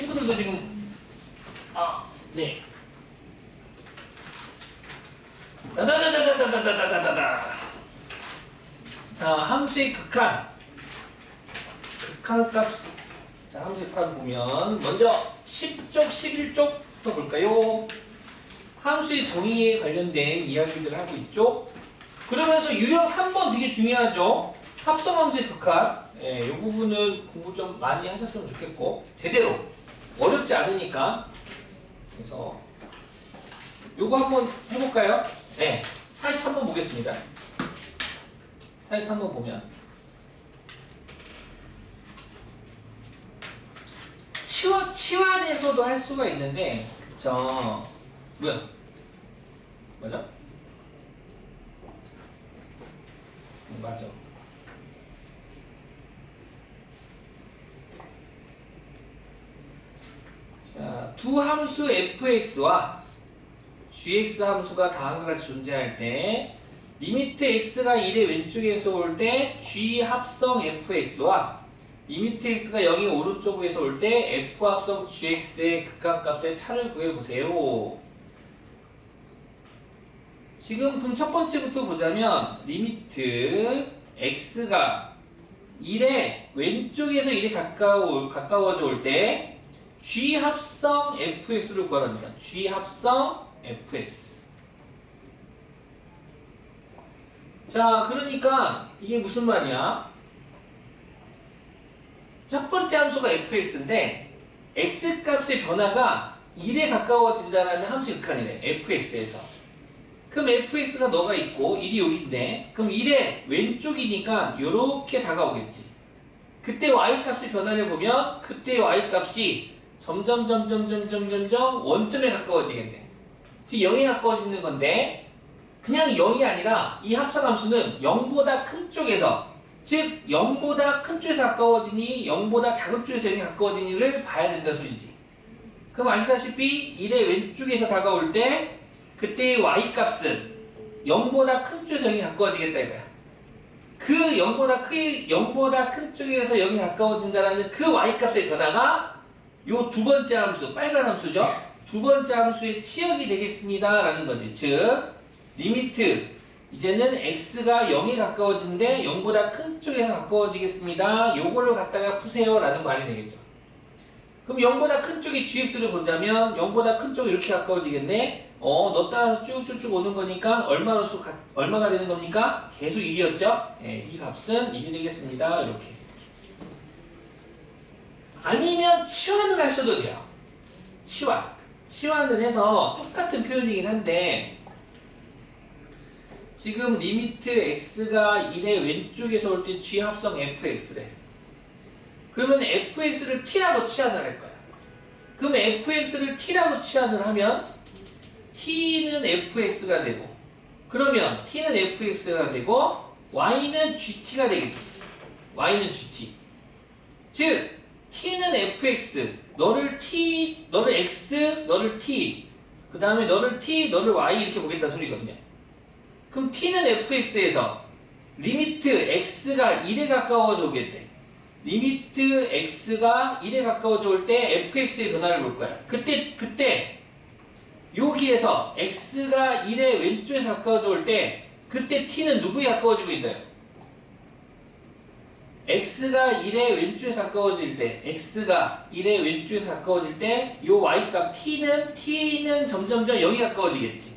친구들도 지금 네. 다다다다다다다다다다. 자, 함수의 극한 값. 자, 함수의 극한 보면 먼저 10쪽, 11쪽부터 볼까요? 함수의 정의에 관련된 이야기들을 하고 있죠. 그러면서 유형 3번 되게 중요하죠. 합성함수의 극한. 이 부분은 공부 좀 많이 하셨으면 좋겠고 제대로 어렵지 않으니까. 그래서 요거 한번 해볼까요? 네, 43번 보겠습니다. 43번 보면 치환에서도 할 수가 있는데, 그쵸? 뭐야? 맞아? 맞아. 자, 두 함수 fx와 gx 함수가 다음과 같이 존재할 때 리미트 x가 1의 왼쪽에서 올 때 g 합성 fx와 리미트 x가 0의 오른쪽에서 올 때 f 합성 gx의 극한값의 차를 구해보세요. 지금 그럼 첫 번째부터 보자면 리미트 x가 1의 왼쪽에서 1이 가까워져 올 때 g 합성 fx를 구하랍니다. g 합성 fx. 자, 그러니까 이게 무슨 말이야? 첫 번째 함수가 fx인데 x 값의 변화가 1에 가까워진다는 함수 극한이래. fx에서. 그럼 fx가 너가 있고 1이 여기인데 그럼 1의 왼쪽이니까 요렇게 다가오겠지. 그때 y 값의 변화를 보면 그때 y 값이 점점 원점에 가까워지겠네. 즉 0에 가까워지는 건데 그냥 0이 아니라 이 합성함수는 0보다 큰 쪽에서, 즉 0보다 큰 쪽에서 가까워지니 0보다 작은 쪽에서 0이 가까워지니를 봐야 된다 소리지. 그럼 아시다시피 1의 왼쪽에서 다가올 때 그때의 y 값은 0보다 큰 쪽에서 0이 가까워지겠다 이거야. 그 0보다 큰 쪽에서 0이 가까워진다라는 그 y 값의 변화가 요 두 번째 함수, 빨간 함수죠? 두 번째 함수의 치역이 되겠습니다 라는 거지. 즉 리미트 이제는 x가 0에 가까워지는데 0보다 큰 쪽에서 가까워지겠습니다. 요거를 갖다가 푸세요 라는 말이 되겠죠. 그럼 0보다 큰 쪽이 gx를 보자면 0보다 큰 쪽이 이렇게 가까워지겠네. 너 따라서 쭉쭉쭉 오는 거니까 얼마가 되는 겁니까? 계속 1이었죠? 네, 이 값은 1이 되겠습니다. 이렇게. 아니면 치환을 하셔도 돼요. 치환을 해서 똑같은 표현이긴 한데 지금 리미트 x가 1의 왼쪽에서 올 때 g 합성 fx래. 그러면 fx를 t라고 치환을 할 거야. 그럼 fx를 t라고 치환을 하면 t는 fx가 되고, 그러면 t는 fx가 되고 y는 gt가 되겠지. y는 gt. 즉 t는 fx, 너를 x, 너를 t, 그 다음에 너를 t, 너를 y 이렇게 보겠다는 소리거든요. 그럼 t는 fx에서 리미트 x가 1에 가까워져 오겠대. 리미트 x가 1에 가까워져 올 때 fx의 변화를 볼 거야. 그때 여기에서 x가 1의 왼쪽에서 가까워져 올 때 그때 t는 누구에 가까워지고 있나요? x가 1의 왼쪽에서 가까워질 때, x가 1의 왼쪽에서 가까워질 때 요 y값 t는 점점점 0이 가까워지겠지.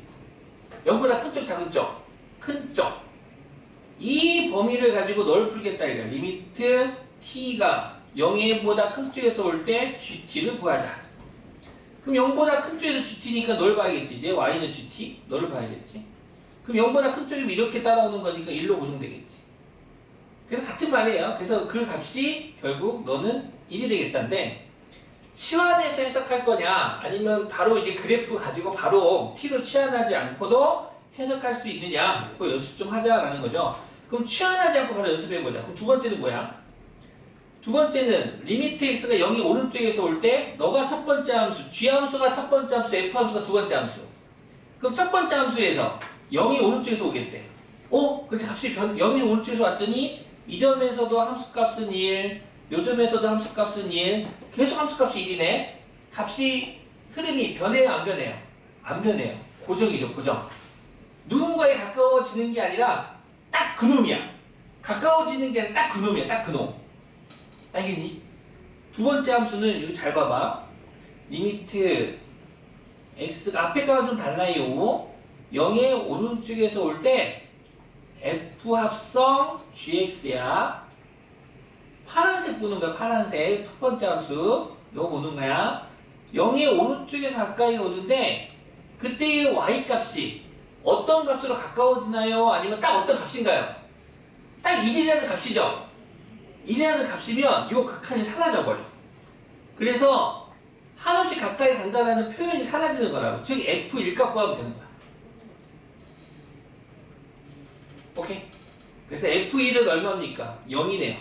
0보다 큰 쪽, 작은 쪽, 큰 쪽. 이 범위를 가지고 널 풀겠다 이거야. 리미트 t가 0보다 큰 쪽에서 올 때 gt를 구하자. 그럼 0보다 큰 쪽에서 gt니까 널 봐야겠지. 이제 y는 gt, 너를 봐야겠지. 그럼 0보다 큰 쪽이면 이렇게 따라오는 거니까 1로 고정되겠지. 그래서 같은 말이에요. 그래서 그 값이 결국 너는 1이 되겠다는데 치환해서 해석할 거냐 아니면 바로 이제 그래프 가지고 바로 t로 치환하지 않고도 해석할 수 있느냐, 그거 연습 좀 하자라는 거죠. 그럼 치환하지 않고 바로 연습해보자. 그럼 두 번째는 뭐야? 두 번째는 리미트 x가 0이 오른쪽에서 올 때 너가 첫 번째 함수, g 함수가 첫 번째 함수, f 함수가 두 번째 함수. 그럼 첫 번째 함수에서 0이 오른쪽에서 오겠대. 근데 값이 0이 오른쪽에서 왔더니 이 점에서도 함수값은 1, 요점에서도 함수값은 1. 계속 함수값이 1이네. 값이 흐름이 변해요, 안 변해요? 안 변해요. 고정이죠, 고정. 누군가에 가까워지는 게 아니라 딱 그놈이야. 가까워지는 게 아니라 딱 그놈이야, 딱 그놈. 알겠니? 두 번째 함수는 여기 잘 봐봐. 리미트 x가 앞에 거랑 좀 달라요. 0의 오른쪽에서 올 때 f 합성 gx야. 파란색 보는 거야, 파란색. 첫 번째 함수. 이거 보는 거야. 0의 오른쪽에서 가까이 오는데 그때의 y 값이 어떤 값으로 가까워지나요? 아니면 딱 어떤 값인가요? 딱 1이라는 값이죠. 1이라는 값이면 이 극한이 사라져 버려. 그래서 한없이 가까이 간다는 표현이 사라지는 거라고. 즉 f1 갖고 하면 되는 거야. 오케이? 그래서 f1은 얼마입니까? 0이네요.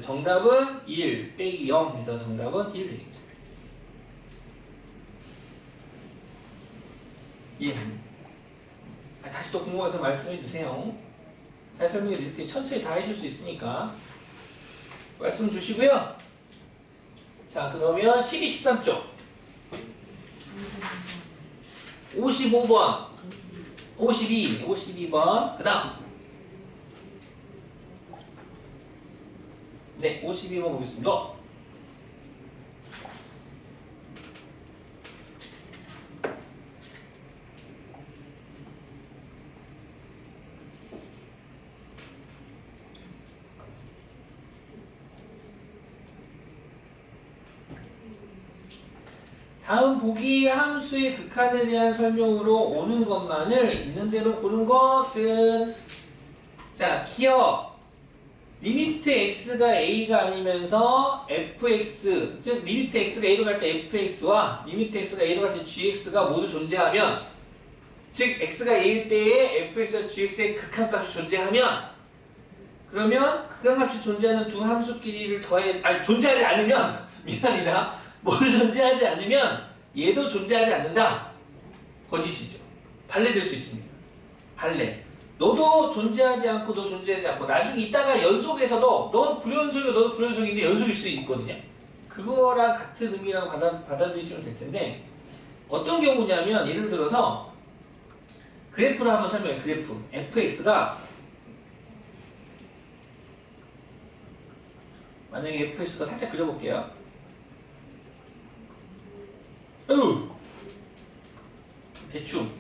정답은 1 빼기 0 해서 정답은 1 되겠죠. 예. 다시 또 궁금해서 말씀해 주세요. 잘 설명해 드릴 때 천천히 다 해줄 수 있으니까 말씀 주시고요. 자, 그러면 12, 13쪽 55번 52번 그 다음 네, 52번 보겠습니다. 다음 보기 함수의 극한에 대한 설명으로 오는 것만을 있는 대로 고른 것은 자, 기억 리미트 x가 a가 아니면서 fx 즉 리미트 x가 a로 갈 때 fx와 리미트 x가 a로 갈 때 gx가 모두 존재하면 즉 x가 a일 때에 fx와 gx의 극한값이 존재하면 그러면 극한값이 존재하는 두 함수끼리를 존재하지 않으면 미안합니다. 모두 존재하지 않으면 얘도 존재하지 않는다. 거짓이죠. 발레될 수 있습니다. 발레. 너도 존재하지 않고 너 존재하지 않고 나중에 이따가 연속에서도 넌 불연속이고 너도 불연속인데 연속일 수 있거든요. 그거랑 같은 의미라고 받아들이시면 될 텐데 어떤 경우냐면 예를 들어서 그래프를 한번 설명해. 그래프 fx가 만약에 fx가 살짝 그려볼게요. 대충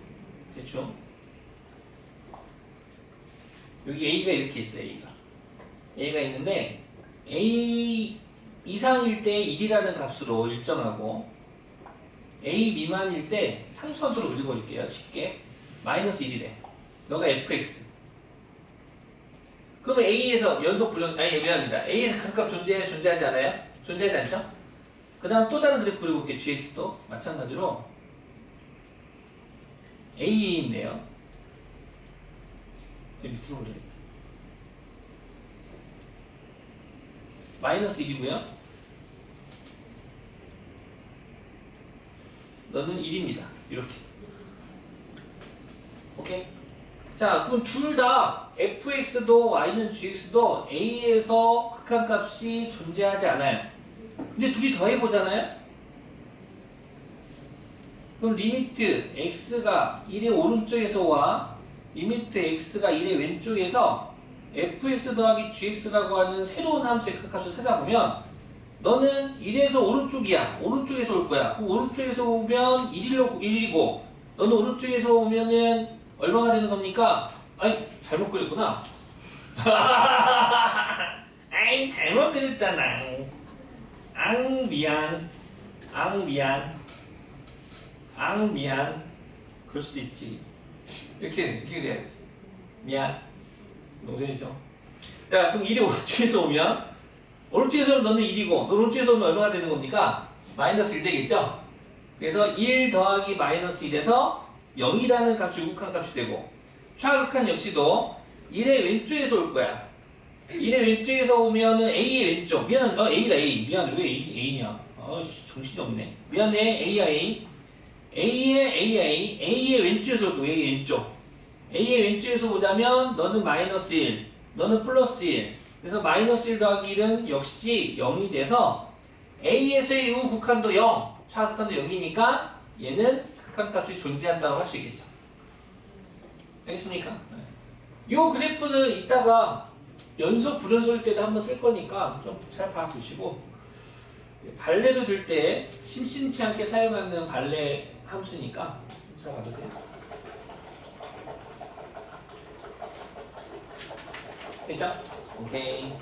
여기 a가 이렇게 있어요. a가 있는데 a 이상일 때 1이라는 값으로 일정하고 a 미만일 때 상수함수로 그려버릴게요. 쉽게 마이너스 1이래. 너가 fx 그러면 a에서 연속 불연 미안합니다. a에서 각각 존재하지 않아요? 존재하지 않죠? 그 다음 또 다른 그래프 그려볼게요. gx도 마찬가지로 a인데요. 여기 밑으로 올려야겠다. 마이너스 1이고요. 너는 1입니다. 이렇게. 오케이? 자, 그럼 둘 다 fx도 y는 gx도 a에서 극한값이 존재하지 않아요. 근데 둘이 더해보잖아요? 그럼 리미트 x가 1의 오른쪽에서 와 리미트 x가 1의 왼쪽에서 fx 더하기 gx라고 하는 새로운 함수의 극한값을 찾아보면 너는 1에서 오른쪽이야. 오른쪽에서 올 거야. 그럼 오른쪽에서 오면 1이고 너는 오른쪽에서 오면은 얼마가 되는 겁니까? 아이 잘못 그렸구나. 아이 잘못 그렸잖아. 미안. 그럴 수도 있지. 이렇게 그래야지. 미안. 농선이죠. 자, 그럼 1이 오른쪽에서 오면 너는 1이고, 너 오른쪽에서 오면 얼마가 되는 겁니까? 마이너스 1 되겠죠? 그래서 1 더하기 마이너스 1에서 0이라는 값이 우극한 값이 되고, 좌극한 역시도 1의 왼쪽에서 올 거야. 1의 왼쪽에서 오면은 A의 왼쪽. 미안합니다. A다, A. 미안해. 왜 A냐? 정신이 없네. 미안해. A야, A. A의 왼쪽에서 올 거야. A의 왼쪽. A의 왼쪽에서 보자면 너는 마이너스 1, 너는 플러스 1. 그래서 마이너스 1 더하기 1은 역시 0이 돼서 A에서의 우극한도 0, 차극한도 0이니까 얘는 극한값이 존재한다고 할 수 있겠죠. 알겠습니까? 요 그래프는 이따가 연속 불연소일 때도 한번 쓸 거니까 좀 잘 봐두시고, 발레로 들 때 심심치 않게 사용하는 발레 함수니까 잘 봐두세요. 됐죠? 오케이.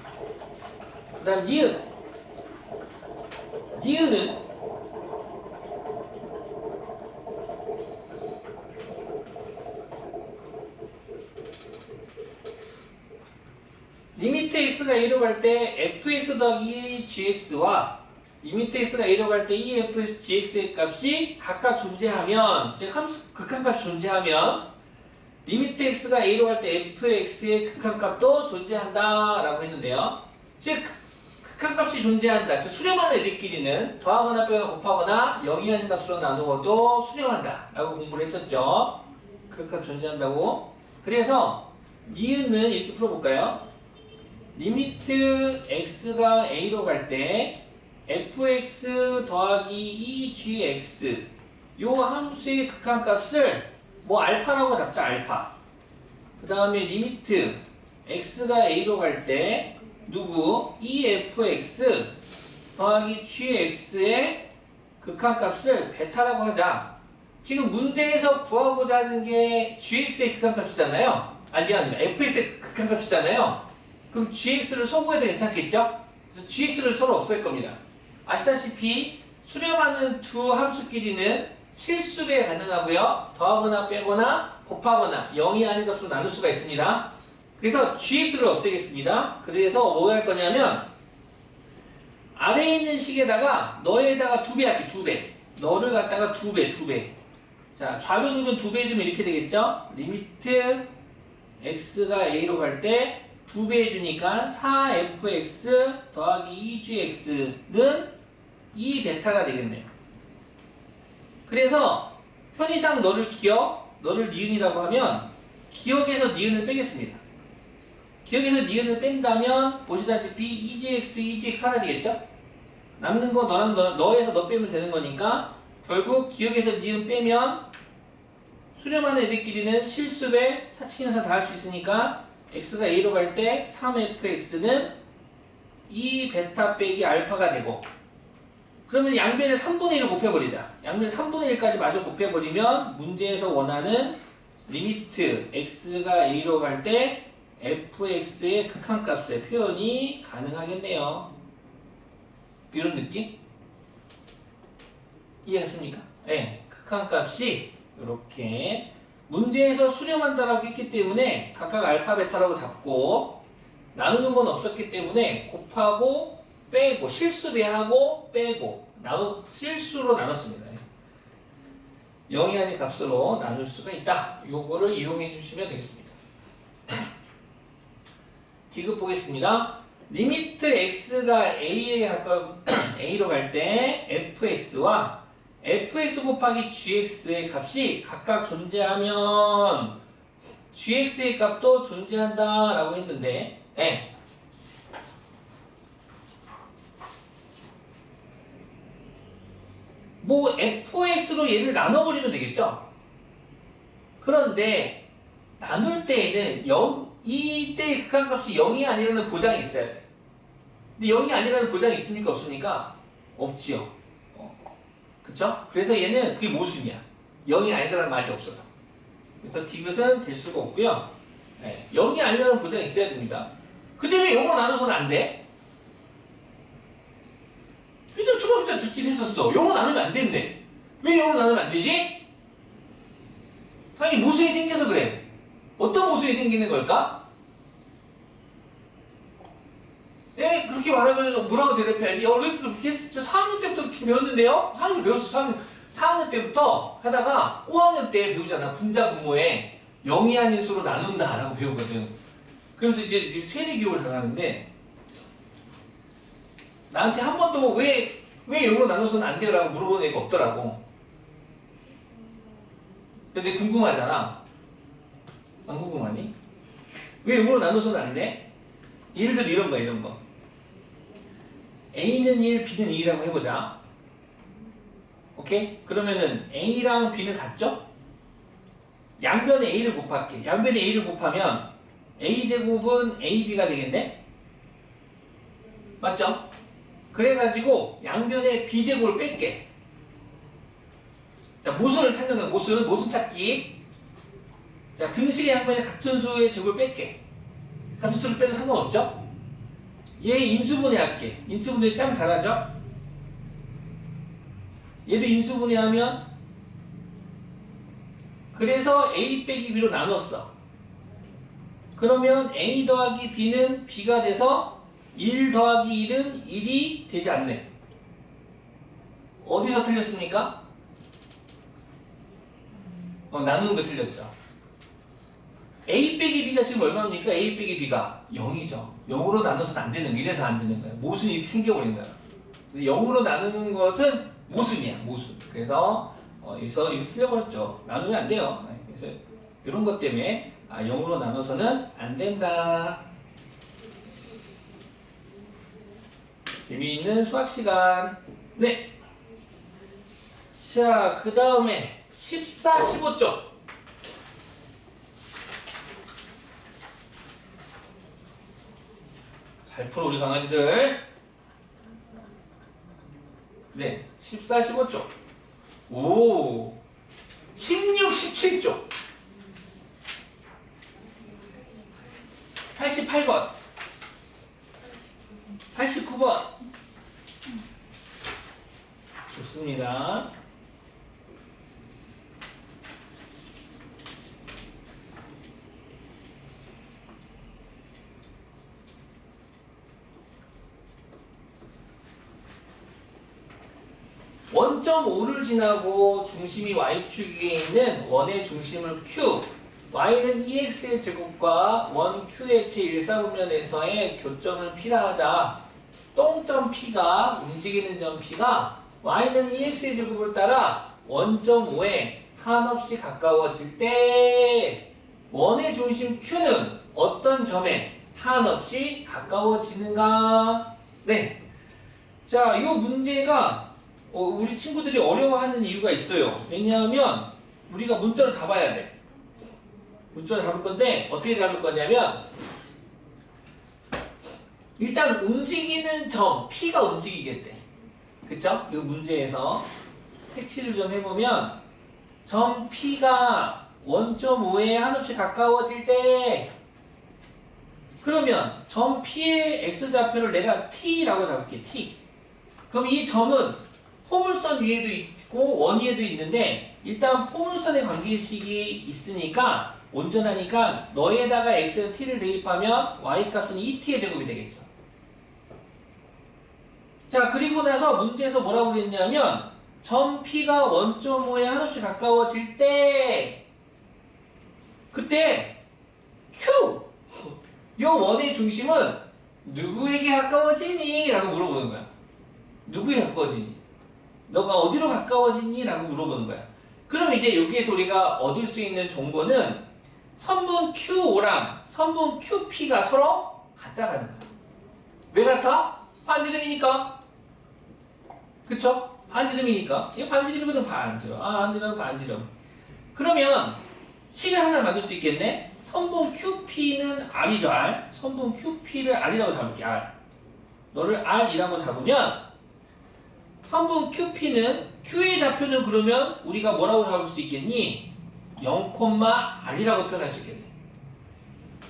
그 다음 니은. 니은은 리미트 x가 a로 갈 때 fx 더하기 gx와 리미트 x가 a로 갈 때 efx gx의 값이 각각 존재하면, 즉 함수 극한값이 존재하면 리미트 x가 a로 갈 때 fx의 극한값도 존재한다 라고 했는데요. 즉 극한값이 존재한다, 즉 수렴하는 애들끼리는 더하거나 빼거나 곱하거나 0이 아닌 값으로 나누어도 수렴한다 라고 공부를 했었죠. 극한값이 존재한다고. 그래서 니은은 이렇게 풀어볼까요? 리미트 x가 a로 갈 때 fx 더하기 2gx 요 함수의 극한값을 뭐 알파라고 잡자. 알파. 그 다음에 리미트 x가 a로 갈 때 누구? 2fx 더하기 gx의 극한값을 베타라고 하자. 지금 문제에서 구하고자 하는 게 gx의 극한값이잖아요. 아니 미안합니다. fx의 극한값이잖아요. 그럼 gx를 소구해도 괜찮겠죠? 그래서 gx를 서로 없앨 겁니다. 아시다시피 수렴하는 두 함수끼리는 실수배 가능하고요. 더하거나 빼거나 곱하거나 0이 아닌 값으로 나눌 수가 있습니다. 그래서 gx를 없애겠습니다. 그래서 뭐 할 거냐면 아래에 있는 식에다가 너에다가 2배 할게. 2배. 너를 갖다가 2배. 자, 좌변 우변 2배 해주면 이렇게 되겠죠? 리미트 x가 a로 갈 때 2배 해주니까 4fx 더하기 2gx는 2베타가 되겠네요. 그래서 편의상 너를 기억, 너를 니은이라고 하면 기억에서 니은을 빼겠습니다. 기억에서 니은을 뺀다면 보시다시피 2gx 사라지겠죠? 남는 거 너랑 너에서 너 빼면 되는 거니까 결국 기억에서 니은 빼면 수렴하는 애들끼리는 실수배, 사칙연산 다 할 수 있으니까 x가 a로 갈 때 3fx는 2베타 빼기 알파가 되고, 그러면 양변에 3분의 1을 곱해버리자. 양변에 3분의 1까지 마저 곱해버리면 문제에서 원하는 리미트 x가 a로 갈 때 fx의 극한값의 표현이 가능하겠네요. 이런 느낌? 이해했습니까? 네, 극한값이 이렇게 문제에서 수렴한다라고 했기 때문에 각각 알파, 베타라고 잡고 나누는 건 없었기 때문에 곱하고 빼고 실수배하고 빼고 실수로 나눴습니다. 0이 아닌 값으로 나눌 수가 있다. 요거를 이용해 주시면 되겠습니다. 디귿 보겠습니다. 리미트 x가 a로 갈 때 fx와 fx 곱하기 gx의 값이 각각 존재하면 gx의 값도 존재한다 라고 했는데, 네. 뭐 fx로 얘를 나눠버리면 되겠죠? 그런데 나눌 때에는 이때의 극한값이 0이 아니라는 보장이 있어야 돼. 근데 0이 아니라는 보장이 있습니까? 없습니까? 없지요. 그쵸? 그래서 얘는 그게 모순이야. 0이 아니다라는 말이 없어서. 그래서 디귿은 될 수가 없고요. 네, 0이 아니라는 보장이 있어야 됩니다. 근데 왜 0으로 나눠서는 안 돼? 일단 초등학교 때 듣긴 했었어. 0으로 나누면 안 되는데 왜 0으로 나누면 안 되지? 당연히 모순이 생겨서 그래. 어떤 모순이 생기는 걸까? 예, 그렇게 말하면 뭐라고 대답해야지? 우리 그렇게 4학년 때부터 그렇게 배웠는데요? 4학년 배웠어. 4학년 때부터 하다가 5학년 때 배우잖아. 분자분모에 0이 아닌 수로 나눈다 라고 배우거든. 그러면서 이제 세대 교육을 당하는데 나한테 한 번도 왜 0으로 나눠서는 안 돼요? 라고 물어보는 애가 없더라고. 근데 궁금하잖아. 안 궁금하니? 왜 0으로 나눠서는 안 돼? 예를 들어 이런 거 이런 거. A는 1, B는 2라고 해보자. 오케이? 그러면은 A랑 B는 같죠? 양변에 A를 곱할게. 양변에 A를 곱하면 A제곱은 AB가 되겠네? 맞죠? 그래가지고 양변에 B제곱을 뺄게. 자, 모순을 찾는 거야. 모순 찾기. 자, 등식의 양변에 같은 수의 제곱을 뺄게. 같은 수를 빼도 상관없죠? 얘 인수분해 할게. 인수분해 짱 잘하죠? 얘도 인수분해 하면 그래서 A 빼기 B로 나눴어. 그러면 A 더하기 B는 B가 돼서 1 더하기 1은 1이 되지 않네. 어디서 틀렸습니까? 나누는 거 틀렸죠. A 빼기 B가 지금 얼마입니까? A 빼기 B가 0이죠. 0으로 나눠서는 안 되는 거야. 이래서 안 되는 거야. 모순이 생겨버린 거야. 0으로 나누는 것은 모순이야. 모순. 그래서 여기서 틀려버렸죠. 나누면 안 돼요. 그래서 이런 것 때문에 0으로 나눠서는 안 된다. 재미있는 수학 시간. 네. 자, 그 다음에 14, 15쪽. 잘 풀어 우리 강아지들. 네, 14, 15쪽. 오, 16, 17쪽. 88번. 89번. 좋습니다. 원점 5를 지나고 중심이 y축에 있는 원의 중심을 q, y는 2x의 제곱과 원 q의 제1사분면에서의 교점을 p라 하자. 똥점 p가 움직이는 점 p가 y는 2x의 제곱을 따라 원점 5에 한없이 가까워질 때 원의 중심 q는 어떤 점에 한없이 가까워지는가? 네. 자, 이 문제가 우리 친구들이 어려워하는 이유가 있어요. 왜냐하면 우리가 문자를 잡아야 돼. 문자를 잡을 건데 어떻게 잡을 거냐면 일단 움직이는 점 P가 움직이겠대. 그쵸? 이 문제에서 색칠을 좀 해보면 점 P가 원점 5에 한없이 가까워질 때 그러면 점 P의 X좌표를 내가 T라고 잡을게. T. 그럼 이 점은 포물선 위에도 있고 원 위에도 있는데 일단 포물선의 관계식이 있으니까 온전하니까 너에다가 x는 t를 대입하면 y 값은 2t의 제곱이 되겠죠. 자, 그리고 나서 문제에서 뭐라고 그랬냐면 점 P가 원점 5에 한없이 가까워질 때 그때 Q! 요 원의 중심은 누구에게 가까워지니? 라고 물어보는 거야. 누구에게 가까워지니? 너가 어디로 가까워지니? 라고 물어보는 거야. 그럼 이제 여기에서 우리가 얻을 수 있는 정보는 선분 QO랑 선분 QP가 서로 같다라는 거야. 왜 같아? 반지름이니까. 그쵸? 반지름이니까. 이거 반지름이거든, 반지름. 반지름, 반지름. 그러면 식을 하나 만들 수 있겠네? 선분 QP는 R이죠, R. 선분 QP를 R이라고 잡을게, R. 너를 R이라고 잡으면 선분 QP는 Q의 좌표는 그러면 우리가 뭐라고 잡을 수 있겠니? 0,R이라고 표현할 수 있겠네.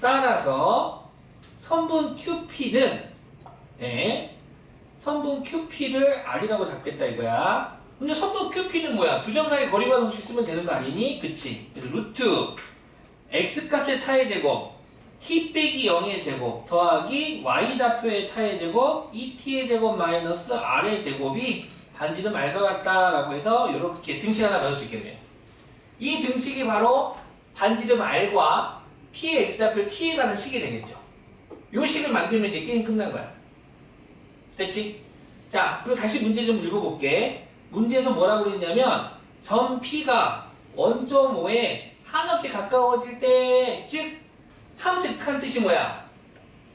따라서 선분 QP는 선분 QP를 R이라고 잡겠다 이거야. 근데 선분 QP는 뭐야? 두 점 사이 거리과 공식 쓰면 되는 거 아니니? 그치? 그래서 루트 X값의 차의 제곱 t 빼기 0의 제곱 더하기 y좌표의 차의 제곱 2t의 제곱 마이너스 r의 제곱이 반지름 r과 같다라고 해서 이렇게 등식 하나 넣을 수 있겠네요. 이 등식이 바로 반지름 r과 p의 x좌표 t에 가는 식이 되겠죠. 이 식을 만들면 이제 게임 끝난 거야. 됐지? 자, 그리고 다시 문제 좀 읽어볼게. 문제에서 뭐라고 그랬냐면 점 p가 원점 5에 한없이 가까워질 때, 즉 함수 극한 뜻이 뭐야?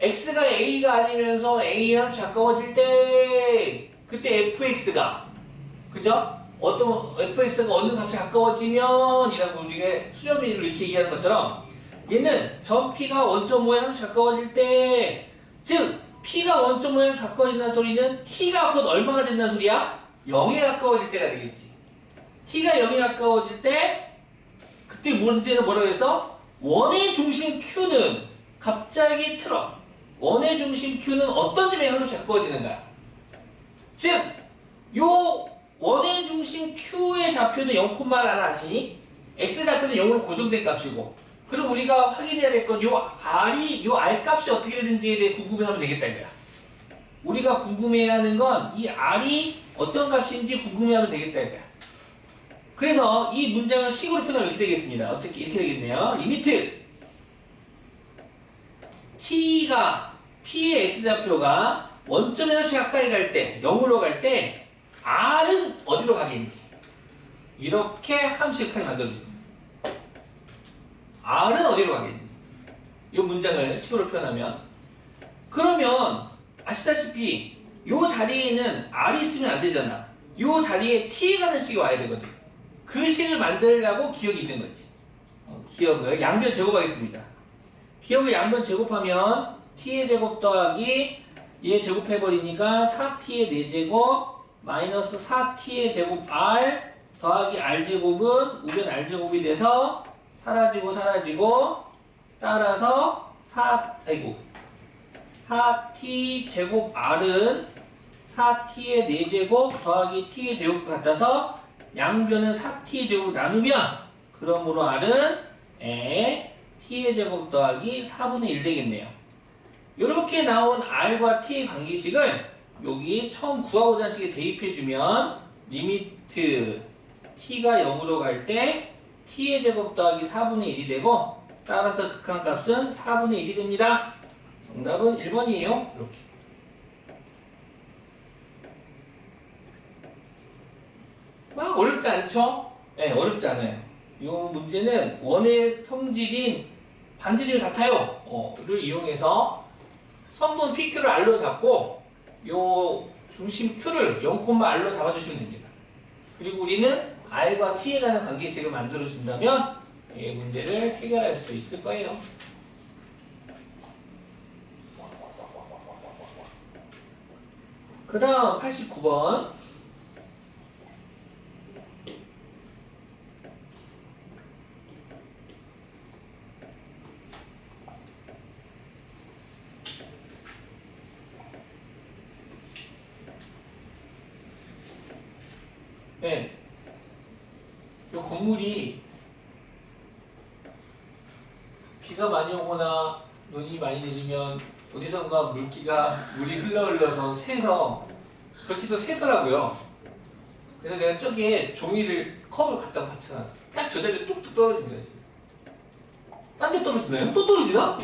x가 a가 아니면서 a 함수 가까워질 때 그때 fx가 그죠? 어떤 fx가 어느 값에 가까워지면 이라고 우리가 수렴비를 이렇게 얘기하는 것처럼 얘는 전 p가 1.5의 함수 가까워질 때 즉 p가 1.5의 함수 가까워진다는 소리는 t가 곧 얼마가 된다는 소리야? 0에 가까워질 때가 되겠지. t가 0에 가까워질 때 그때 문제에서 뭐라고 했어? 원의 중심 q는 갑자기 틀어. 원의 중심 q는 어떤 점에 함수 가까워지는가? 즉 요 원의 중심 q의 좌표는 0,1 아니니? x 좌표는 0으로 고정된 값이고 그럼 우리가 확인해야 될 건 요 r 값이 어떻게 되는지에 대해 궁금해하면 되겠다 이거야. 우리가 궁금해하는 건 이 r이 어떤 값인지 궁금해하면 되겠다 이거야. 그래서 이 문장을 식으로 표현하면 이렇게 되겠습니다. 어떻게 이렇게 되겠네요. 리미트 t가 p의 x좌표가 원점의 함수 가까이 갈 때 0으로 갈 때 r은 어디로 가겠니? 이렇게 함수 역할을 만들어줍니다. r은 어디로 가겠니? 이 문장을 식으로 표현하면 그러면 아시다시피 이 자리에는 r이 있으면 안 되잖아. 이 자리에 t에 가는 식이 와야 되거든. 그 식을 만들려고 기억이 있는 거지. 기억을 양변 제곱하겠습니다. 기억을 양변 제곱하면 t의 제곱 더하기 얘 제곱해버리니까 4t의 4제곱 마이너스 4t의 제곱 r 더하기 r제곱은 우변 r제곱이 돼서 사라지고 따라서 4t 제곱 r은 4t의 4제곱 더하기 t의 제곱 같아서 양변은 4t의 제곱 나누면 그러므로 r은 t의 제곱 더하기 4분의 1 되겠네요. 이렇게 나온 r과 t의 관계식을 여기 처음 구하고자 식에 대입해주면 리미트 t가 0으로 갈 때 t의 제곱 더하기 4분의 1이 되고 따라서 극한값은 4분의 1이 됩니다. 정답은 1번이에요. 이렇게. 막 어렵지 않죠? 네, 어렵지 않아요. 이 문제는 원의 성질인 반지름 같아요. 를 이용해서 성분 PQ를 R로 잡고 요 중심 Q를 0,R로 잡아주시면 됩니다. 그리고 우리는 R과 T에 관한 관계식을 만들어준다면 이 문제를 해결할 수 있을 거예요. 그 다음 89번 네, 이 건물이 비가 많이 오거나 눈이 많이 내리면 어디선가 물이 흘러서 새서 저렇게 해서 새더라고요. 그래서 내가 저기에 종이를 컵을 갖다 받쳐놨어. 딱 저 자리에 뚝뚝 떨어집니다. 지금. 딴 데 떨어지나요? 또 떨어지나?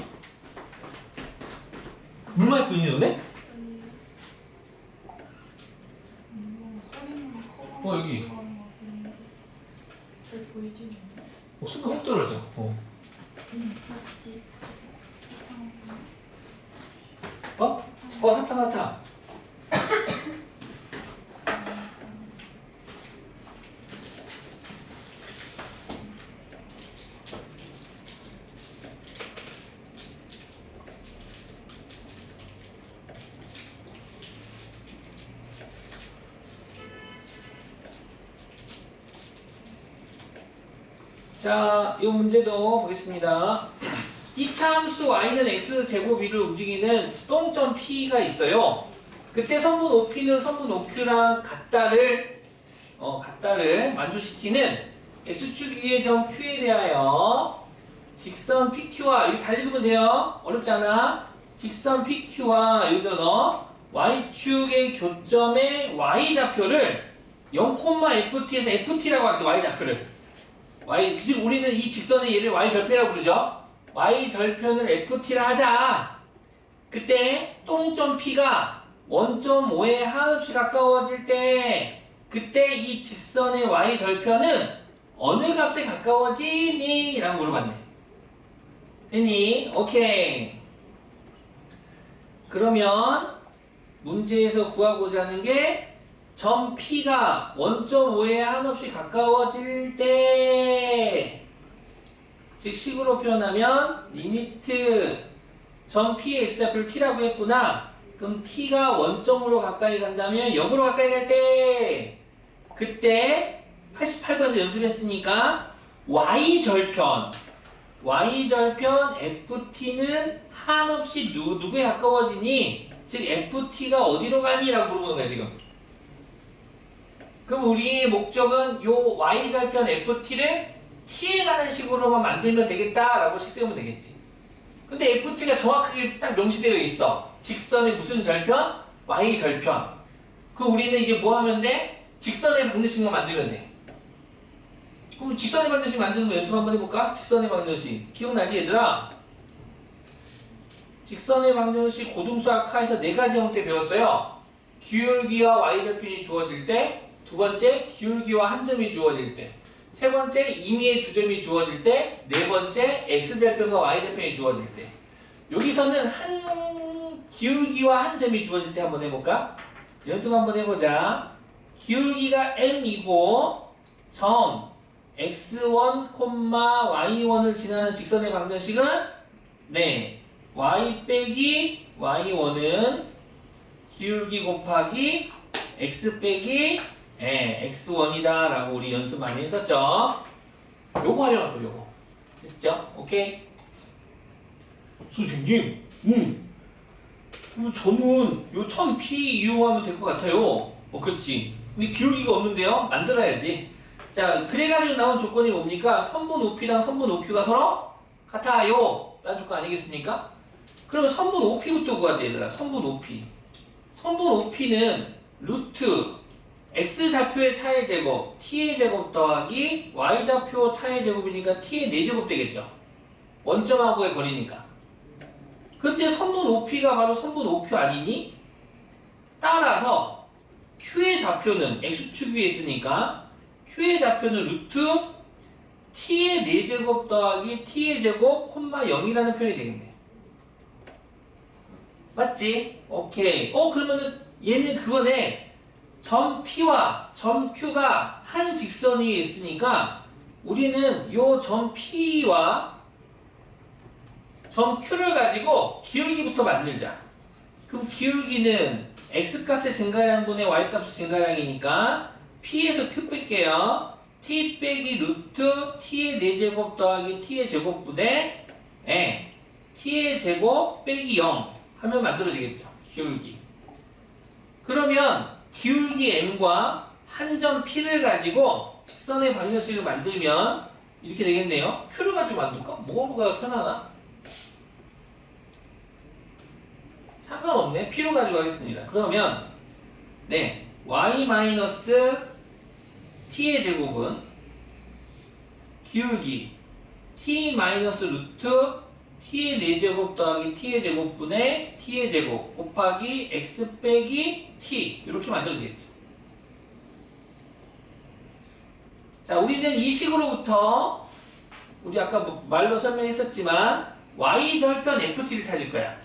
물만 있고 있는 눈에? 여기. 잘 보이지는 않네. 순간 훅 떨어져. 사탕. 자, 이 문제도 보겠습니다. 이차 함수 y는 x제곱 위를 움직이는 똥점 p가 있어요. 그때 성분 OP는 성분 OQ랑 같다를 만족시키는 x축 위의 점 Q에 대하여 직선 PQ와 이거 잘 읽으면 돼요. 어렵지 않아. 직선 PQ와 여기다 넣어 y축의 교점의 y좌표를 0,ft에서 ft라고 할게. y좌표를 즉 우리는 이 직선의 얘를 y절편이라고 부르죠. y절편을 ft라 하자. 그때 똥점 p가 1.5의 하흡시 가까워질 때 그때 이 직선의 y절편은 어느 값에 가까워지니? 라고 물어봤네. 됐니? 오케이. 그러면 문제에서 구하고자 하는 게 점 P가 1.5에 한없이 가까워질 때, 즉 식으로 표현하면 리미트 점 P의 x좌표를 t라고 했구나. 그럼 t가 1점으로 가까이 간다면 0으로 가까이 갈 때, 그때 88번에서 연습했으니까 y절편 ft는 한없이 누구에 가까워지니, 즉 ft가 어디로 가니? 라고 물어보는 거야 지금. 그럼 우리의 목적은 요 y절편 ft를 t에 가는 식으로만 만들면 되겠다 라고 식 세우면 되겠지. 근데 ft가 정확하게 딱 명시되어 있어. 직선의 무슨 절편? y절편. 그럼 우리는 이제 뭐 하면 돼? 직선의 방정식만 만들면 돼. 그럼 직선의 방정식 만드는 거 연습 한번 해볼까? 직선의 방정식 기억나지 얘들아? 직선의 방정식 고등수학 하에서 4가지 형태 배웠어요. 기울기와 y절편이 주어질 때, 두 번째 기울기와 한 점이 주어질 때, 세 번째 임의의 두 점이 주어질 때, 네 번째 x절편과 y절편이 주어질 때. 여기서는 기울기와 한 점이 주어질 때 한번 해볼까? 연습 한번 해보자. 기울기가 m이고 점 x1, y1을 지나는 직선의 방정식은 y 빼기 y1은 기울기 곱하기 x 빼기 x1이다 라고 우리 연습 많이 했었죠. 요거 활용할 거 요거 됐죠? 오케이? 선생님 저는 요 점 P 이용하면 될 것 같아요. 그렇지. 근데 기울기가 없는데요? 만들어야지. 자, 그래가지고 나온 조건이 뭡니까? 선분 OP랑 선분 OQ가 서로 같아요 라는 조건 아니겠습니까? 그러면 선분 OP부터 구하지 얘들아. 선분 OP. 선분 OP는 루트 x좌표의 차의 제곱 t의 제곱 더하기 y좌표 차의 제곱이니까 t의 4제곱 되겠죠. 원점하고의 거리니까. 근데 선분 OP가 바로 선분 OQ 아니니? 따라서 Q의 좌표는 x축 위에 있으니까 Q의 좌표는 루트 t의 4제곱 더하기 t의 제곱 콤마 0이라는 표현이 되겠네. 맞지? 오케이. 그러면은 얘는 그거네. 점 P와 점 Q가 한 직선 위에 있으니까 우리는 요 점 P와 점 Q를 가지고 기울기부터 만들자. 그럼 기울기는 X값의 증가량분의 Y값의 증가량이니까 P에서 Q 뺄게요. T 빼기 루트 T의 4제곱 더하기 T의 제곱분의 T의 제곱 빼기 0 하면 만들어지겠죠. 기울기. 그러면 기울기 M과 한 점 P를 가지고 직선의 방정식을 만들면 이렇게 되겠네요. Q를 가지고 만들까? 뭐가 편하나? 상관없네. P로 가지고 하겠습니다. 그러면 y 마이너스 t의 제곱은 기울기 t 마이너스 루트 t의 4제곱 더하기 t의 제곱분의 t의 제곱 곱하기 x 빼기 t 이렇게 만들어지겠죠. 자, 우리는 이 식으로부터 우리 아까 말로 설명했었지만 y절편 ft를 찾을 거야.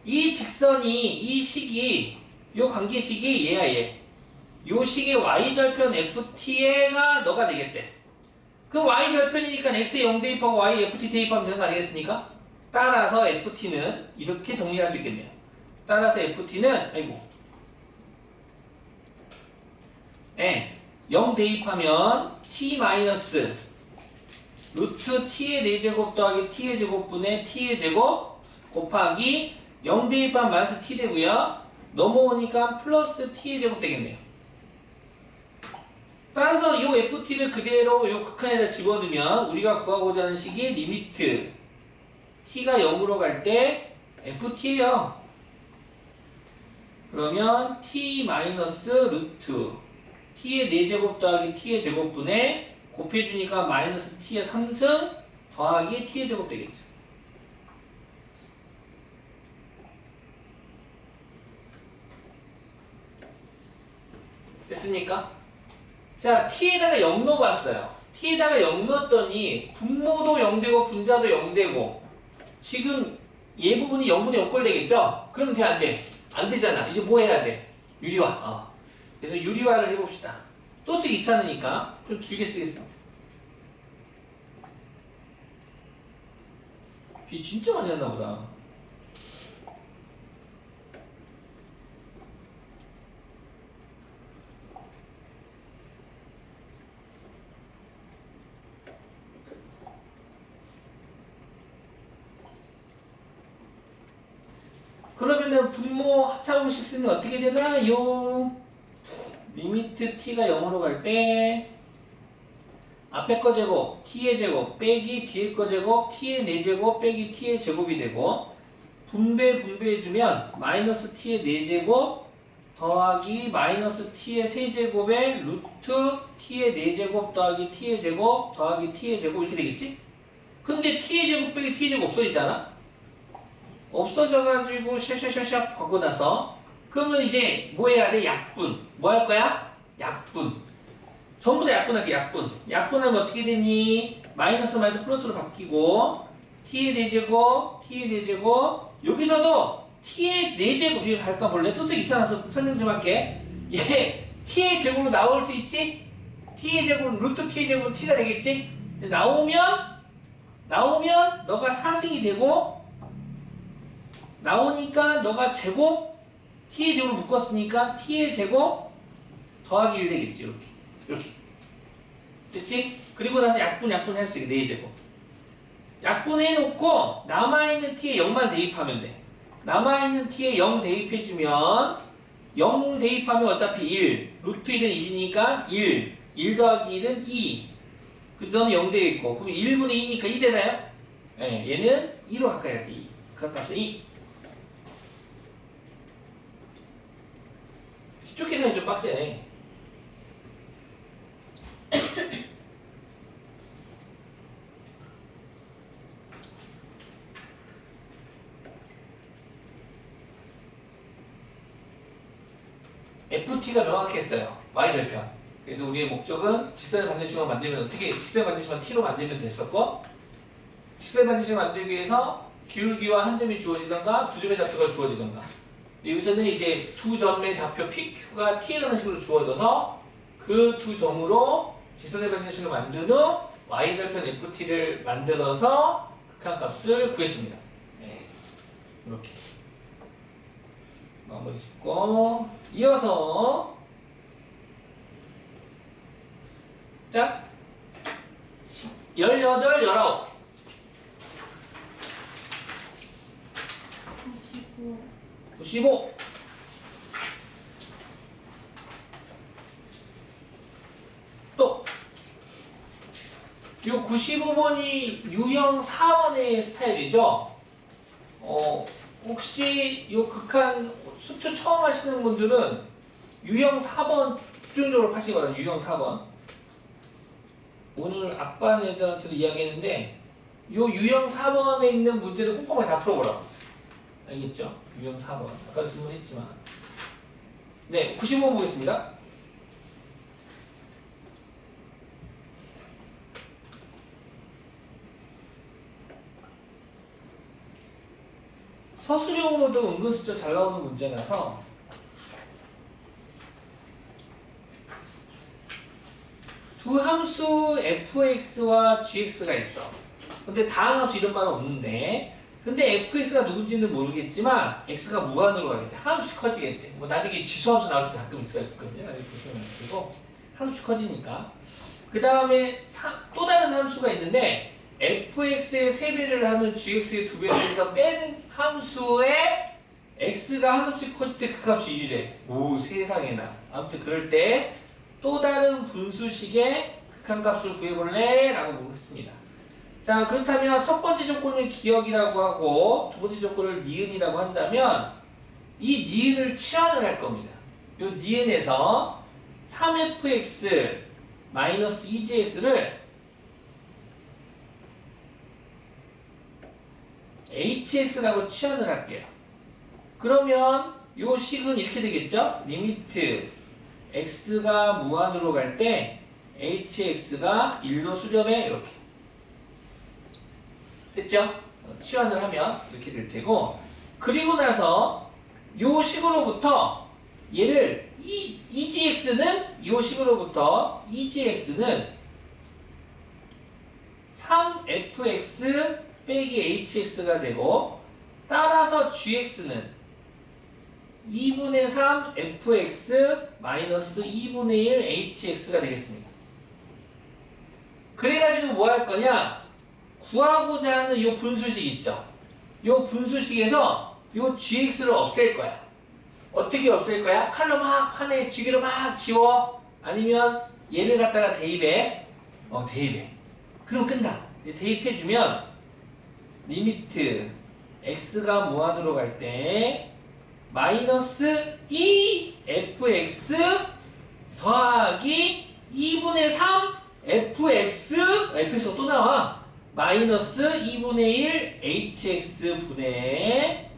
이 직선이 이 식이 요 관계식이 얘야 얘. 요 식의 y절편 ft가 너가 되겠대. 그 y절편이니까 x에 0 대입하고 y ft 대입하면 되는 거 아니겠습니까? 따라서 ft는 이렇게 정리할 수 있겠네요. 따라서 ft는 0 대입하면 t 마이너스 루트 t의 4제곱 더하기 t의 제곱분의 t의 제곱 곱하기 0 대입하면 마이너스 t 되고요. 넘어오니까 플러스 t의 제곱 되겠네요. 따라서 이 ft를 그대로 이 극한에다 집어넣으면 우리가 구하고자 하는 식이 리미트 t가 0으로 갈 때 ft예요. 그러면 t 마이너스 루트 t의 4제곱 더하기 t의 제곱분에 곱해주니까 마이너스 t의 3승 더하기 t의 제곱 되겠죠. 됐습니까? 자, t에다가 0 넣어봤어요. t에다가 0 넣었더니 분모도 0되고 분자도 0되고 지금 얘 부분이 0분의 0꼴 되겠죠? 그럼 돼, 안 돼? 안 되잖아. 이제 뭐 해야 돼? 유리화. 그래서 유리화를 해봅시다. 또 쓰기 귀찮으니까 좀 길게 쓰겠습니다. 뒤 진짜 많이 했나 보다. 그러면은 분모 합차공식 쓰면 어떻게 되나요? 리미트 t가 0으로 갈 때 앞에 거 제곱 t의 제곱 빼기 뒤에 거 제곱 t의 4제곱 빼기 t의 제곱이 되고 분배해주면 마이너스 t의 4제곱 더하기 마이너스 t의 세제곱에 루트 t의 4제곱 더하기 t의 제곱 더하기 t의 제곱 이렇게 되겠지? 근데 t의 제곱 빼기 t의 제곱 없어지잖아? 없어져가지고 샤샤샤샥 하고 나서 그러면 이제 뭐 해야 돼? 약분. 뭐 할 거야? 약분. 전부 다 약분할게. 약분. 약분하면 어떻게 되니? 마이너스 플러스로 바뀌고 t의 4제곱 t의 4제곱 여기서도 t의 4제곱 이거 할까 볼래? 또 쓰기 귀찮아서 설명 좀 할게. 얘 t의 제곱으로 나올 수 있지? t의 제곱 루트 t의 제곱은 t가 되겠지? 나오면 너가 사승이 되고 나오니까 너가 제곱 t의 제곱을 묶었으니까 t의 제곱 더하기 1 되겠지. 이렇게 됐지? 그리고 나서 약분 할 수 있게 4제곱 약분해놓고 남아있는 t에 0만 대입하면 돼. 남아있는 t에 0 대입해주면 0 대입하면 어차피 1 루트 1은 1이니까 1 더하기 1은 2 그 너는 0 대입고 그럼 1분의 2니까 2 되나요? 네, 얘는 2로 가까이 가게 2 그 값은 2 뒤쪽 계산이 좀 빡세네. FT가 명확했어요. Y절편. 그래서 우리의 목적은 직선의 반대식만 만들면 어떻게 직선의 반대식만 T로 만들면 됐었고 직선의 반대식을 만들기 위해서 기울기와 한 점이 주어지던가 두 점의 좌표가 주어지던가 여기서는 이제 두 점의 좌표 PQ가 T라는 식으로 주어져서 그 두 점으로 직선의 반대식을 만든 후 Y절편 FT를 만들어서 극한값을 구했습니다. 네. 이렇게 마무리 짓고 이어서 자 18, 19 95 또 이 95번이 유형 4번의 스타일이죠. 혹시 이 극한 수투 처음 하시는 분들은 유형 4번 집중적으로 파시거든요. 유형 4번 오늘 앞반 애들한테도 이야기했는데 이 유형 4번에 있는 문제를 꼼꼼하게 다 풀어보라고. 알겠죠? 유형 4번 아까도 질문했지만 네 95번 보겠습니다. 서술형으로도 은근슬쩍 잘 나오는 문제라서 두 함수 fx와 gx가 있어. 근데 다음 함수 이런 말은 없는데 근데 fx가 누군지는 모르겠지만 x가 무한으로 가겠대. 한수씩 커지겠대. 뭐 나중에 지수함수 나올 때 가끔 있거든요. 나중에 보시면 되고 한수씩 커지니까. 그 다음에 또 다른 함수가 있는데 fx의 3배를 하는 gx의 2배를 해서 뺀 함수에 x가 한수씩 커질 때 그 값이 1이래. 오 세상에나. 아무튼 그럴 때 또 다른 분수식의 극한값을 구해볼래? 라고 물었습니다. 자 그렇다면 첫 번째 조건을 기억이라고 하고 두 번째 조건을 니은이라고 한다면 이 니은을 치환을 할 겁니다. 이 니은에서 3fx 마이너스 2gx를 hx라고 치환을 할게요. 그러면 이 식은 이렇게 되겠죠? 리미트 x가 무한으로 갈 때 hx가 1로 수렴해 이렇게 됐죠? 치환을 하면 이렇게 될 테고, 그리고 나서 요 식으로부터 얘를 EGX는 요 식으로부터 EGX는 3fx 빼기 hx가 되고, 따라서 gx는 2분의 3 fx 마이너스 2분의 1 hx가 되겠습니다. 그래가지고 뭐 할 거냐? 구하고자 하는 요 분수식 있죠? 요 분수식에서 요 gx를 없앨 거야. 어떻게 없앨 거야? 칼로 막 판에 지기로 막 지워? 아니면 얘를 갖다가 대입해? 대입해. 그럼 끝나. 대입해주면 리미트 x가 무한으로 갈 때 마이너스 2fx 더하기 2분의 3 fx가 또 나와. 마이너스 2분의 1 hx분의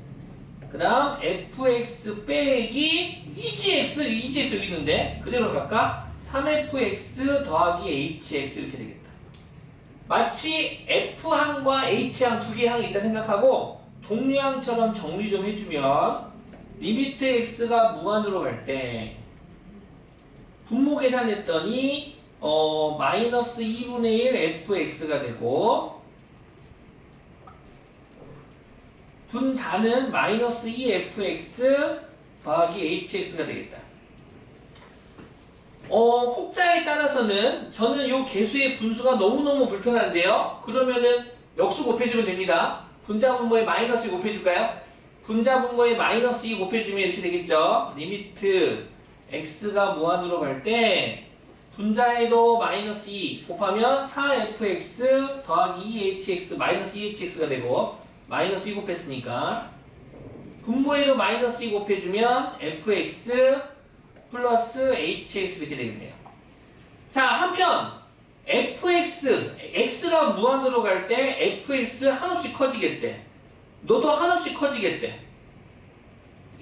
그 다음 fx 빼기 EGX 여기 있는데 그대로 갈까? 3fx 더하기 hx 이렇게 되겠다. 마치 F항과 H항 두 개 항이 있다 생각하고 동류항처럼 정리 좀 해주면 리미트 X가 무한으로 갈 때 분모 계산했더니 마이너스 2분의 1 FX가 되고 분자는 마이너스 2FX 더하기 HX가 되겠다. 혹자에 따라서는 저는 요 개수의 분수가 너무너무 불편한데요. 그러면은 역수 곱해주면 됩니다. 분자 분모에 마이너스 2 곱해줄까요? 분자 분모에 마이너스 2 곱해주면 이렇게 되겠죠. 리미트 x가 무한으로 갈 때 분자에도 마이너스 2 곱하면 4fx 더하기 2hx 마이너스 2hx가 되고 마이너스 2 곱했으니까 분모에도 마이너스 2 곱해주면 fx 플러스 hx 이렇게 되겠네요. 자, 한편 fx, x가 무한으로 갈 때 fx 한없이 커지겠대. 너도 한없이 커지겠대.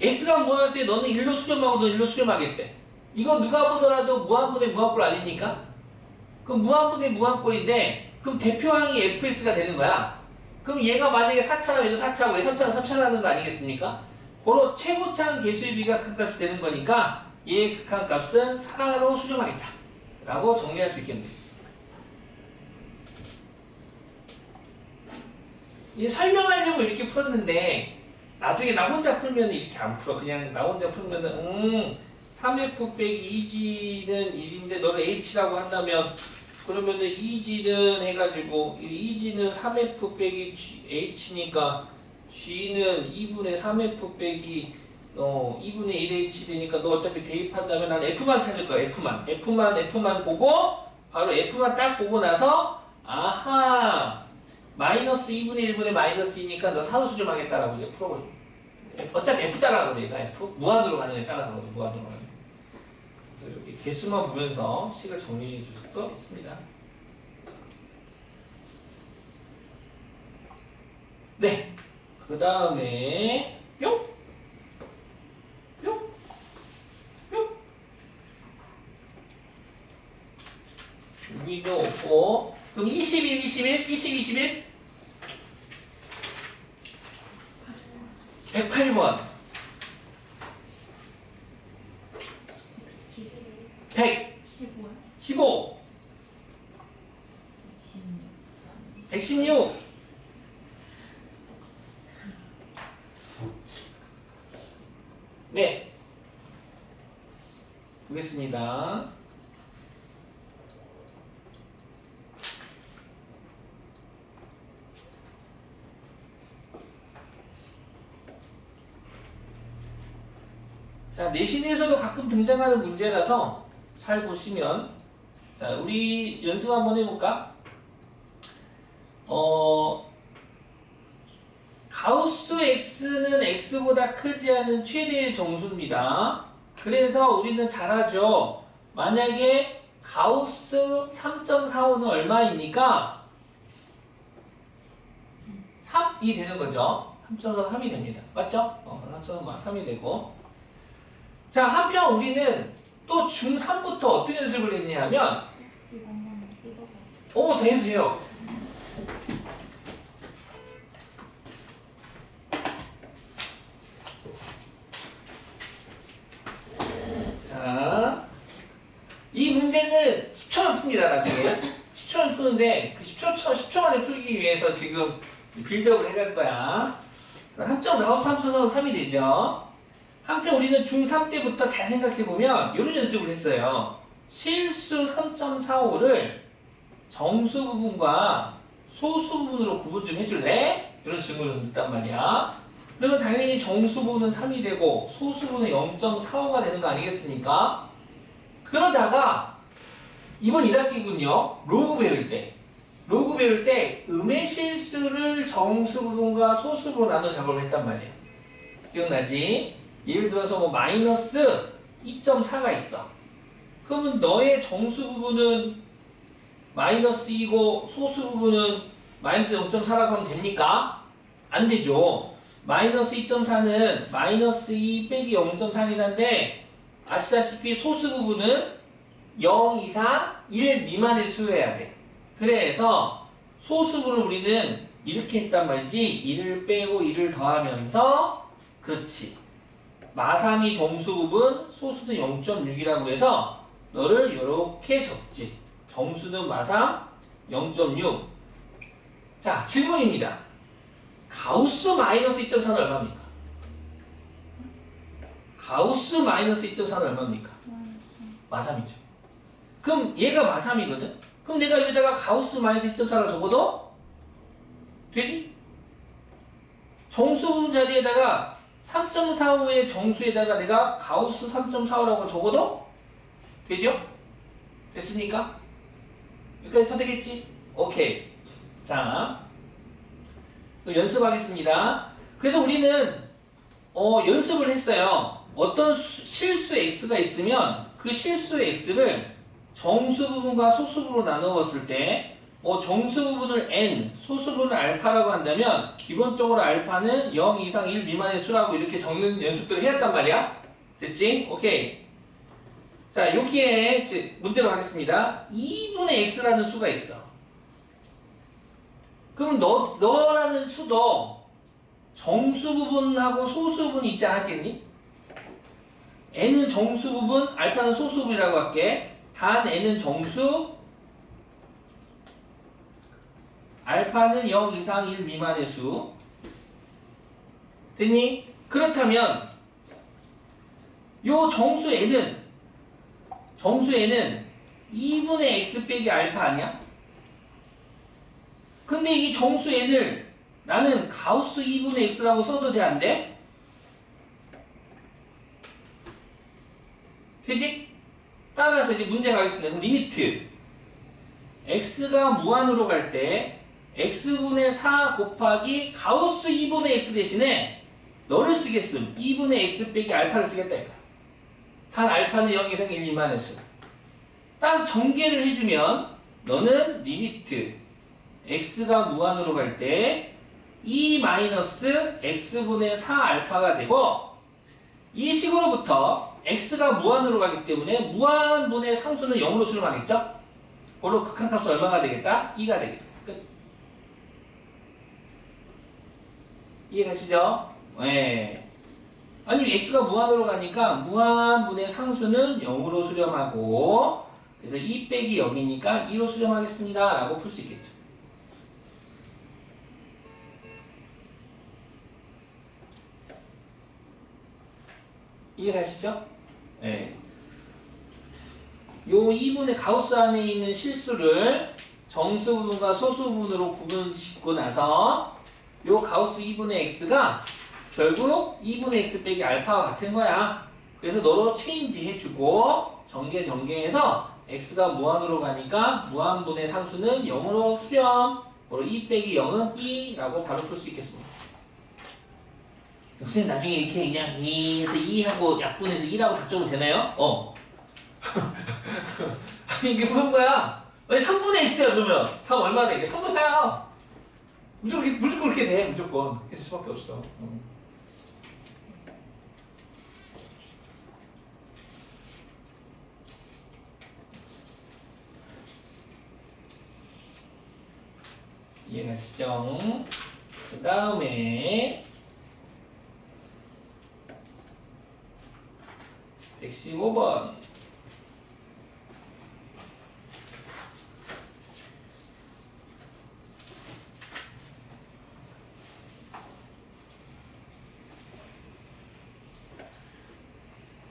x가 무한할 때 너는 1로 수렴하고 너는 1로 수렴하겠대. 이거 누가 보더라도 무한분의 무한꼴 아닙니까? 그럼 무한분의 무한꼴인데 그럼 대표항이 fx가 되는 거야. 그럼 얘가 만약에 4차라면 얘도 4차고 얘 3차는 3차라는 거 아니겠습니까? 고로 최고차항 개수의 비가 극값이 되는 거니까 얘의 극한값은 4로 수렴하겠다 라고 정리할 수 있겠네요. 설명하려고 이렇게 풀었는데 나중에 나 혼자 풀면 이렇게 안 풀어. 그냥 나 혼자 풀면은 3f 빼기 2g는 1인데 너를 h라고 한다면 그러면은 2g는 해가지고 2g는 3f 빼기 h니까 g는 2분의 3f 빼기 2분의 1h 되니까 너 어차피 대입한다면 난 f만 찾을 거야. f만 보고 바로 f만 딱 보고 나서 아하 마이너스 2분의 1분의 마이너스 2니까 너 4로 수렴하겠다라고 이제 풀어버려. 어차피 f 따라가거든. 얘가 f 무한으로 가는 애 따라가거든. 무한으로 가는 애. 그래서 이렇게 개수만 보면서 식을 정리해 줄 수도 있습니다. 네. 그 다음에 뿅. 여기도 없고 그럼 21, 21 108번 115 116 네 보겠습니다. 자, 내신에서도 가끔 등장하는 문제라서 잘 보시면 자, 우리 연습 한번 해볼까? 가우스 x는 x보다 크지 않은 최대의 정수입니다. 그래서 우리는 잘 알죠. 만약에 가우스 3.45는 얼마입니까? 3이 되는 거죠. 3.3이 됩니다. 맞죠? 3.3이 되고 자, 한편 우리는 또 중3부터 어떤 연습을 했냐면 돼요. 자, 이 문제는 10초만 풉니다, 나중에. 10초만 푸는데, 그 10초 만에 풀기 위해서 지금 빌드업을 해갈 거야. 함정 나와서 3초 3이 되죠. 한편 우리는 중3 때부터 잘 생각해보면 이런 연습을 했어요. 실수 3.45를 정수 부분과 소수 부분으로 구분 좀 해줄래? 이런 질문을 던졌단 말이야. 그러면 당연히 정수 부분은 3이 되고 소수 부분은 0.45가 되는 거 아니겠습니까? 그러다가 이번 1학기군요. 로그 배울 때 음의 실수를 정수 부분과 소수 부분 나눠 작업을 했단 말이에요. 기억나지? 예를 들어서 뭐 마이너스 2.4가 있어. 그러면 너의 정수 부분은 마이너스 2고 소수 부분은 마이너스 0.4라고 하면 됩니까? 안 되죠. 마이너스 2.4는 마이너스 2 빼기 0.4이긴 한데 아시다시피 소수 부분은 0 이상 1 미만의 수여야 돼. 그래서 소수 부분을 우리는 이렇게 했단 말이지. 1을 빼고 1을 더하면서 그렇지. 마3이 정수 부분, 소수는 0.6이라고 해서 너를 이렇게 적지. 정수는 마3 0.6. 자, 질문입니다. 가우스 마이너스 2.4는 얼마입니까? 가우스 마이너스 2.4는 얼마입니까? 마3이죠. 그럼 얘가 마3이거든? 그럼 내가 여기다가 가우스 마이너스 2.4를 적어도 되지? 정수 부분 자리에다가 3.45의 정수에다가 내가 가우스 3.45라고 적어도 되죠? 됐습니까? 여기까지 다 되겠지? 오케이. 자, 연습하겠습니다. 그래서 우리는 연습을 했어요. 어떤 실수 x가 있으면 그 실수 x를 정수 부분과 소수 부분으로 나누었을 때 정수 부분을 n, 소수 부분을 알파라고 한다면 기본적으로 알파는 0 이상 1 미만의 수라고 이렇게 적는 연습들을 해왔단 말이야. 됐지? 오케이. 자, 여기에 문제로 하겠습니다. 2분의 x라는 수가 있어. 그럼 너라는 수도 정수 부분하고 소수 부분이 있지 않았겠니? n은 정수 부분, 알파는 소수 부분이라고 할게. 단 n은 정수, 알파는 0 이상 1 미만의 수. 됐니? 그렇다면 요 정수 n은 2분의 x 빼기 알파 아니야? 근데 이 정수 n을 나는 가우스 2분의 x라고 써도 돼, 안 돼? 되지? 따라서 이제 문제 가겠습니다. 리미트 x가 무한으로 갈 때 x분의 4 곱하기 가우스 2분의 x 대신에 너를 쓰겠음. 2분의 x 빼기 알파를 쓰겠다 이거야. 단 알파는 0 이상 1 미만의 수. 따라서 전개를 해주면 너는 리미트 x가 무한으로 갈 때 2 마이너스 x분의 4 알파가 되고 이 식으로부터 x가 무한으로 가기 때문에 무한분의 상수는 0으로 수렴하겠죠? 그걸로 극한값은 얼마가 되겠다? 2가 되겠다. 끝. 이해가시죠? 네. 아니 x가 무한으로 가니까 무한분의 상수는 0으로 수렴하고 그래서 2 빼기 0이니까 2로 수렴하겠습니다 라고 풀 수 있겠죠. 이해가시죠? 네. 요 2분의 가우스 안에 있는 실수를 정수 부분과 소수 부분으로 구분짓고 나서 요 가우스 2분의 x가 결국 2분의 x 빼기 알파와 같은 거야. 그래서 너로 체인지 해주고 전개해서 x가 무한으로 가니까 무한분의 상수는 0으로 수렴. 2 빼기 0은 2라고 바로 풀 수 있겠습니다. 선생님 나중에 이렇게 그냥 2 해서 2하고 약분해서 1하고 답점은 되나요? 아니 이게 무슨 거야? 아니 3분의 x야 그러면 답 얼마 되게? 3분의 4야. 무조건 그렇게 돼. 무조건 그럴 수밖에 없어. 이해가시죠? 그 다음에 112 115번.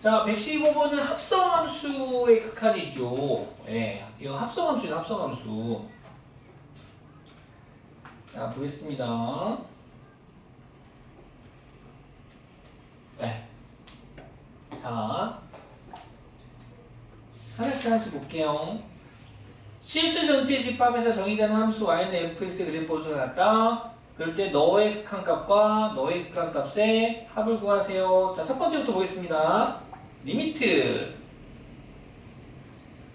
자, 115번은 합성함수의 극한이죠. 예, 이거 합성함수예요, 합성함수. 자, 보겠습니다. 네. 자, 하나씩 볼게요. 실수 전체 집합에서 정의된 함수 y는 fx의 그래프가 같다. 그럴 때 너의 극한값과 너의 극한값의 합을 구하세요. 자, 첫 번째부터 보겠습니다. 리미트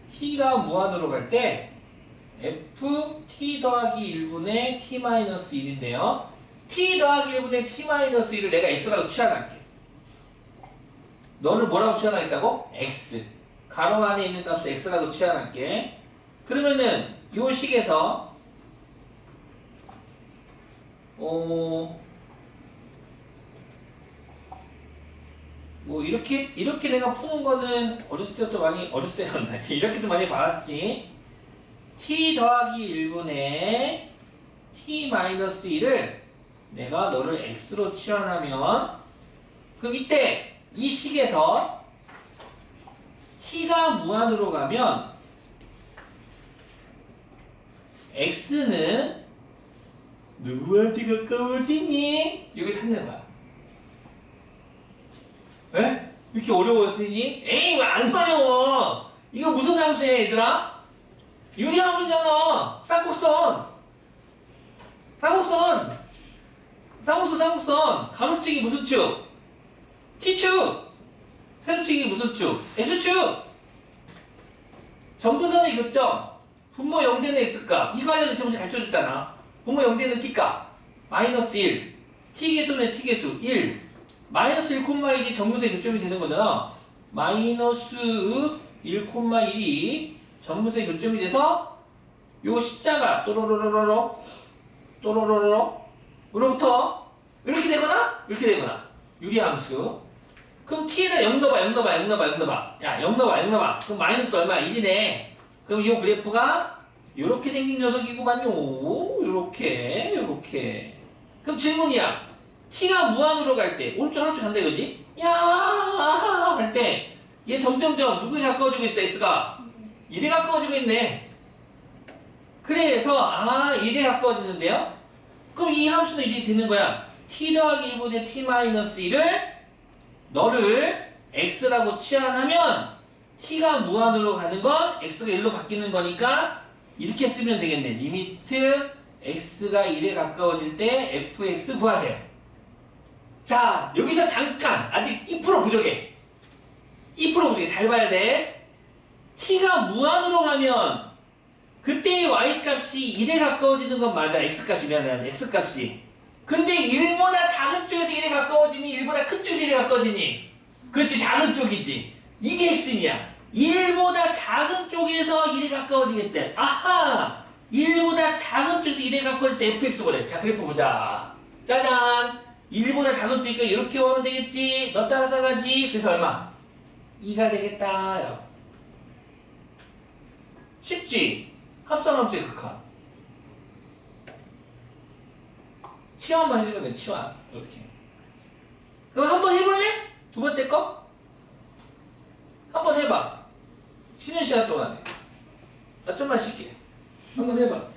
t가 무한으로 갈 때 f t 더하기 1분의 t 마이너스 1인데요. t 더하기 1분의 t 마이너스 1을 내가 x라고 취한할게. 너를 뭐라고 취한하겠다고? x. 가로 안에 있는 값을 x라고 취한할게. 그러면은 요 식에서 뭐 이렇게 내가 푸는 거는 어렸을 때부터 많이 이렇게도 많이 봐왔지. t 더하기 1분의 t 마이너스 1을 내가 너를 x로 취한하면 그럼 이때 이 식에서 t가 무한으로 가면 x는 누구한테 가까워지니? 이걸 찾는 거야. 에? 이렇게 어려웠으니? 에이, 왜 안 어려워? 이거 무슨 함수야, 얘들아? 유리함수잖아. 쌍곡선. 쌍곡선. 가로축이 무슨 축? t축. 세로축이 무슨 축? x축. 점근선의 교점. 분모 0되는 x값. 이거 하려는 지금 가르쳐줬잖아. 분모 0되는 t값. 마이너스 1. t개수는 t개수 1. 마이너스 1,1이 정분수의 교점이 되는 거잖아. 마이너스 1,1이 정분수의 교점이 돼서 요 십자가 또로로로로로 으로부터 이렇게 되거나 유리함수. 그럼 t에다 0 넣어봐. 야, 0 넣어봐. 그럼 마이너스 얼마? 1이네. 그럼 이 그래프가 요렇게 생긴 녀석이구만요. 요렇게. 그럼 질문이야. t가 무한으로 갈 때 오른쪽 한쪽 간다 이거지? 야, 할 때 얘 점점점 누구에 가까워지고 있어? x가 1에 가까워지고 있네. 그래서 1에 가까워지는데요? 그럼 이 함수는 이제 되는 거야. t 더하기 1분의 t 마이너스 1을 너를 x라고 취한하면 t가 무한으로 가는 건 x가 1로 바뀌는 거니까 이렇게 쓰면 되겠네. 리미트 x가 1에 가까워질 때 fx 구하세요. 자, 여기서 잠깐 아직 2% 부족해. 2% 부족해. 잘 봐야 돼. t가 무한으로 가면 그때의 y값이 1에 가까워지는 건 맞아. x값이 미안해. x값이. 근데 1보다 작은 쪽에서 1에 가까워지니 1보다 큰 쪽에서 1에 가까워지니? 그렇지, 작은 쪽이지. 이게 핵심이야. 1보다 작은 쪽에서 1에 가까워지겠대. 아하! 1보다 작은 쪽에서 1에 가까워질 때 fx 보래. 자, 그래프 보자. 짜잔! 1보다 작은 쪽이니까 이렇게 오면 되겠지. 너 따라서 가지. 그래서 얼마? 2가 되겠다. 쉽지? 합성함수의 극한. 치환만 해주면 돼. 치환. 이렇게. 그럼 한번 해볼래? 두 번째 거? 한번 해봐. 쉬는 시간 동안에. 나 좀만 쉴게. 한번 해봐.